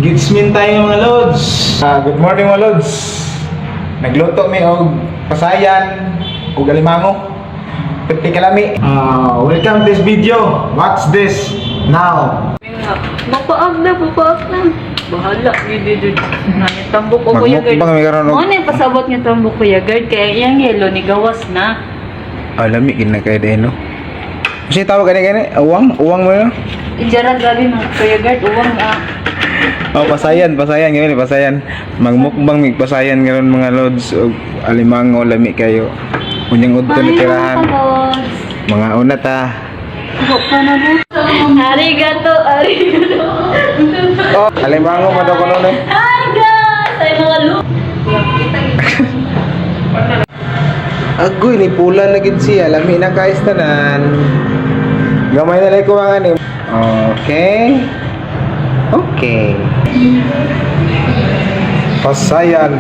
Engagement tayo mga lods. Good morning mga lods. Nagluto mi og pasayan ug alimango. Piti kalami. Welcome to this video. Watch this now. Mapaag na. Bahala, gidi. Tambok ko kuya Gerd. Magmukbang mi karon og. Mo na pasabot nga tambok kuya Gerd kay yang yelo ni gawas na. Lami gina kay deno. Kasi tawag gani uwang mo na. Ijara grabe mga kuya Gerd uwang Pasayan gani pasayan. Magmukbang mig pasayan karon mga lods og alimango lami kayo. Unyang udto ni tirahan. Mga una ta. Arigato. Alimango mo daw kuno eh. Hi guys! Ay mga look. Agoy ni pula na gid siya, lami na kais tanan. Gamay na lay ko ang ani. Okay. Pasayan.